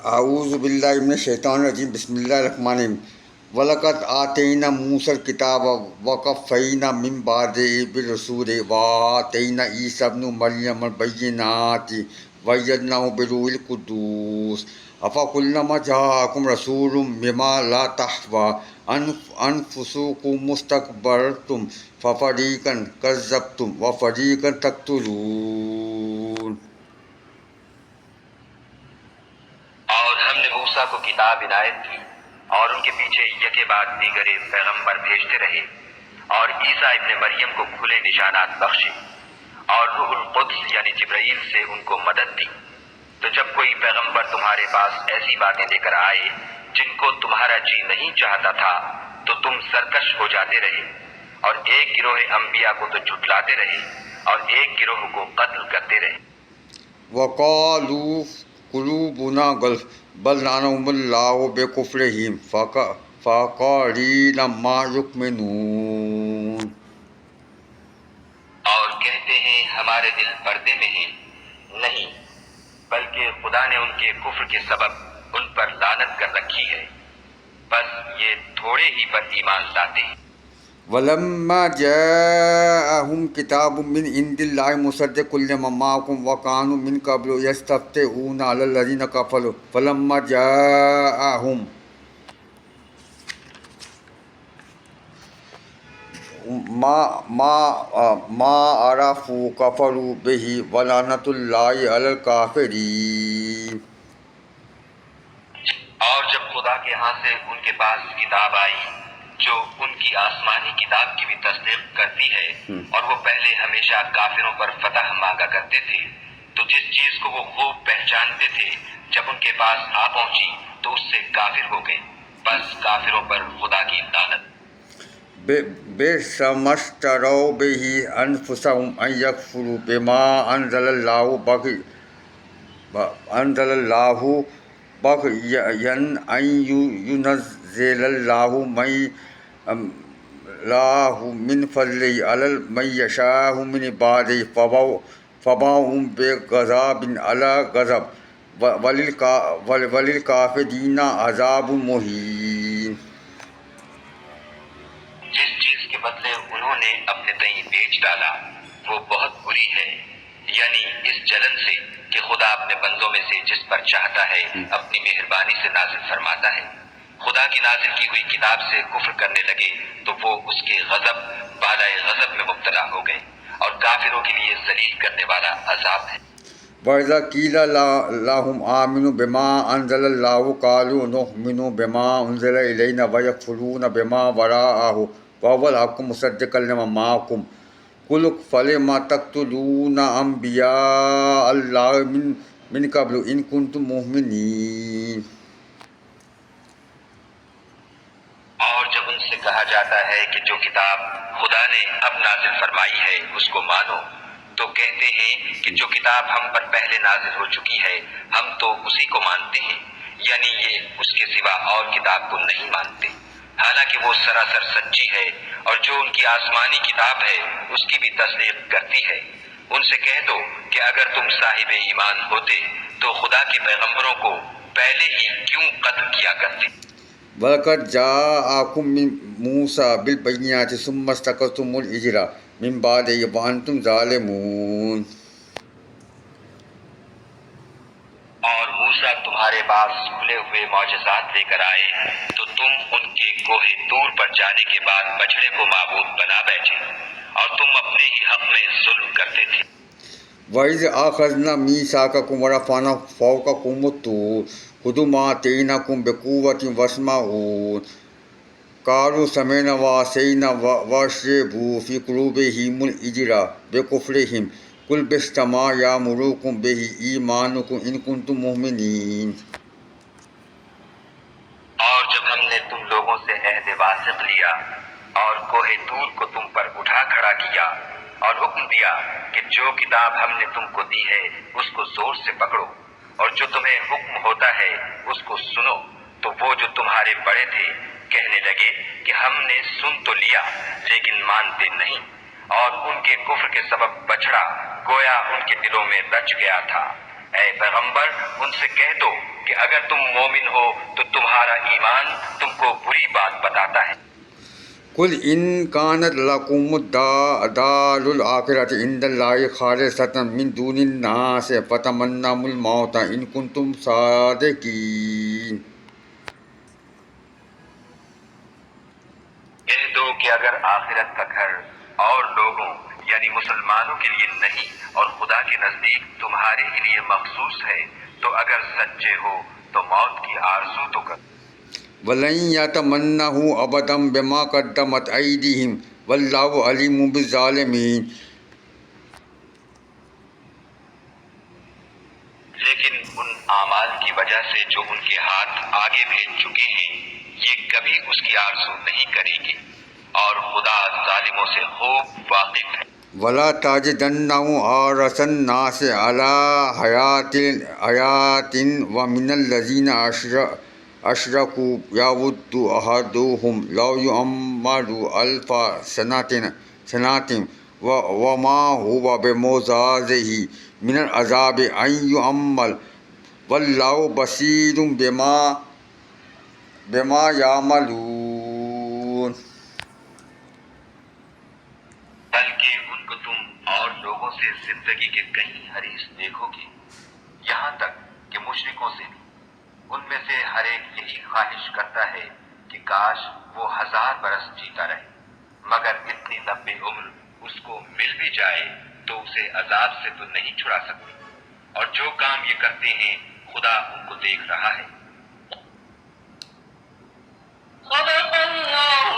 اعوذ باللہ من الشیطان الرجیم، بسم اللہ الرحمن الرحیم۔ وَلَقَدْ آتَيْنَا مُوسَى الْكِتَابَ وَقَفَّيْنَا مِن بَعْدِهِ بِالرُّسُلِ وَآتَيْنَا عِیسَىٰ ابْنَ مَرْیَمَ الْبَیِّنَاتِ وَأَیَّدْنَاهُ بِالرُّوحِ الْقُدُسِ أَفَكُلَّمَا جَاءَكُمْ رَسُولٌ بِمَا لَا تَهْوَىٰ أَنفُسُكُمُ اسْتَكْبَرْتُمْ فَفَرِيقًا كَذَّبْتُمْ وَفَرِيقًا تَقْتُلُونَ۔ اور ہم نے موسیٰ کو کتاب عنایت کی اور ان کے پیچھے یکے بعد دیگرے پیغمبر بھیجتے رہے، اور عیسیٰ ابن مریم کو کھلے نشانات بخشے، اور روح القدس یعنی جبرائیل سے ان کو مدد دی۔ تو جب کوئی پیغمبر تمہارے پاس ایسی باتیں لے کر آئے جن کو تمہارا جی نہیں چاہتا تھا تو تم سرکش ہو جاتے رہے، اور ایک گروہ انبیاء کو تو جھٹلاتے رہے اور ایک گروہ کو قتل کرتے رہے۔ وَقَالُوا قُلُوبُنَا غُلْفٌ بَلْ لَعَنَهُمُ اللَّهُ بِكُفْرِهِمْ فَقَلِيلًا مَا يُؤْمِنُونَ۔ اور کہتے ہیں ہمارے دل پردے میں ہیں، نہیں بلکہ خدا نے ان کے کفر کے سبب ان پر لعنت کر رکھی ہے، بس یہ تھوڑے ہی پر ایمان لاتے ہیں۔ وَلَمَّا جَاءَهُمْ كِتَابٌ مِّنْ عِندِ اللَّهِ مُصَدِّقٌ لِّمَا مَعَهُمْ وَكَانُوا مِن قَبْلُ يَسْتَفْتِحُونَ عَلَى الَّذِينَ كَفَرُوا فَلَمَّا جَاءَهُم مَّا عَرَفُوا كَفَرُوا بِهِ وَلَعْنَةُ اللَّهِ عَلَى الْكَافِرِينَ۔ اور جب خدا کے ہاں سے ان کے پاس کتاب آئی جو ان کی آسمانی کتاب کی بھی تصدیق کرتی ہے، اور وہ پہلے ہمیشہ کافروں پر فتح مانگا کرتے تھے، تو جس چیز کو وہ خوب پہچانتے تھے جب ان کے پاس آ پہنچی تو اس سے کافر ہو گئے، بس کافروں پر خدا کی لعنت۔ بئس ما اشتروا به أنفسهم أن يكفروا بما أنزل الله بغيا أن ينزل الله من فضله على من يشاء من عباده فباءوا بغضب على غضب وللكافرين عذاب مهين۔ جس چیز کے بدلے انہوں نے اپنے تئیں بیچ ڈالا وہ بہت بری ہے، یعنی اس جلن سے کہ خدا اپنے بندوں میں سے جس پر چاہتا ہے اپنی مہربانی سے نازل فرماتا ہے۔ خدا کی نازل کی ہوئی کتاب سے کفر کرنے لگے تو وہ اس کے غضب بالائے غضب میں مبتلا ہو گئے، اور کافروں کے لیے ذلیل کرنے والا عذاب ہے۔ وَإِذَا قِيلَ لَهُمْ آمِنُوا بِمَا أَنزَلَ اللَّهُ قَالُوا نُؤْمِنُ بِمَا أُنزِلَ إِلَيْنَا وَيَكْفُرُونَ بِمَا وَرَاءَهُ وَهُوَ الْحَقُّ مُصَدِّقًا لِّمَا مَعَهُمْ قُلْ فَلِمَ تَقْتُلُونَ أَنبِيَاءَ اللَّهِ مِن قَبْلُ إِن كُنتُم مُّؤْمِنِينَ۔ اور جب ان سے کہا جاتا ہے کہ جو کتاب خدا نے اب نازل فرمائی ہے اس کو مانو، تو کہتے ہیں کہ جو کتاب ہم پر پہلے نازل ہو چکی ہے ہم تو اسی کو مانتے ہیں، یعنی یہ اس کے سوا اور کتاب کو نہیں مانتے، حالانکہ وہ سراسر سچی ہے، اور جو ان کی آسمانی کتاب ہے اس کی بھی تصدیق کرتی ہے۔ ان سے کہہ دو کہ اگر تم صاحب ایمان ہوتے تو خدا کے پیغمبروں کو پہلے ہی کیوں قتل کیا کرتے۔ وَلَقَدْ جَاءَكُم مُوسَىٰ بِالْبَيِّنَاتِ ثُمَّ اسْتَكْبَرْتُمُ الْعِجْلَ مِن بَعْدِهِ وَأَنْتُمْ ظَالِمُونَ۔ اور موسیٰ تمہارے پاس کھلے ہوئے معجزات لے کر آئے تو تم ان کے کوہ طور پر جانے کے بعد بچڑے کو معبود بنا بیٹھے، اور تم اپنے ہی حق میں ظلم کرتے تھے۔ وَإِذْ أَخَذْنَا مِيثَاقَكُمْ وَرَفَعْنَا فَوْقَكُمُ الطُّورَ خُذُوا مَا آتَيْنَاكُمْ بِقُوَّةٍ وَاسْمَعُوا قَالُوا سَمِعْنَا وَعَصَيْنَا وَأَشْرِبُوا فِي قُلُوبِهِمُ الْعِجْلَ بِكُفْرِهِمْ قُلْ بِئْسَ مَا يَأْمُرُكُم بِهِ إِيمَانُكُمْ إِن كُنتُم مُّؤْمِنِينَ۔ اور جب ہم نے تم لوگوں سے عہد واثق لیا اور کوہ طور کو تم پر اٹھا کھڑا کیا اور حکم دیا کہ جو کتاب ہم نے تم کو دی ہے اس کو زور سے پکڑو، اور جو تمہیں حکم ہوتا ہے اس کو سنو، تو وہ جو تمہارے بڑے تھے کہنے لگے کہ ہم نے سن تو لیا لیکن مانتے نہیں، اور ان کے کفر کے سبب بچڑا گویا ان کے دلوں میں رچ گیا تھا۔ اے پیغمبر ان سے کہہ دو کہ کہ اگر تم مومن ہو تو تمہارا ایمان تم کو بری بات بتاتا ہے۔ قل ان كانت لكم الدار الآخرة عند الله خالصة من دون الناس فتمنوا الموت ان كنتم صادقين۔ کہہ دو کہ اگر آخرت کا گھر اور لوگوں یعنی مسلمانوں کے لیے نہیں اور خدا کے نزدیک تمہارے لیے مخصوص ہے تو اگر سچے ہو تو موت کی آرزو تو کرو۔ وَلَن يَتَمَنَّهُ أَبَدًا بِمَا قَدَّمَتْ أَيْدِيهِمْ وَاللَّهُ عَلِيمٌ بِالظَّالِمِينَ۔ لیکن ان اعمال کی وجہ سے جو ان کے ہاتھ آگے بھیج چکے ہیں یہ کبھی اس کی آرزو نہیں کریں گے اور خدا ظالموں سے خوب واقف ہے۔ وَلَا تَجِدَنَّهُمْ أَحْرَصَ النَّاسِ عَلَىٰ حَيَاةٍ وَمِنَ الَّذِينَ أَشْرَكُوا يَوَدُّ أَحَدُهُمْ لَوْ يُعَمَّرُ أَلْفَ سَنَةٍ وَمَا هُوَ بِمُعْجِزِهِ مِنَ الْعَذَابِ أَن يُعَمَّرَ وَاللَّهُ بَصِيرٌ بِمَا يَعْمَلُونَ۔ بلکہ ان کو تم اور لوگوں سے زندگی کے کہیں حریص دیکھو گے، یہاں تک کہ مشرکوں سے بھی۔ ان میں سے ہر ایک یہی خواہش کرتا ہے کہ کاش وہ 1000 برس جیتا رہے، مگر اتنی لمبی عمر اس کو مل بھی جائے تو اسے عذاب سے تو نہیں چھڑا سکتی، اور جو کام یہ کرتے ہیں خدا ان کو دیکھ رہا ہے۔ صدق اللہ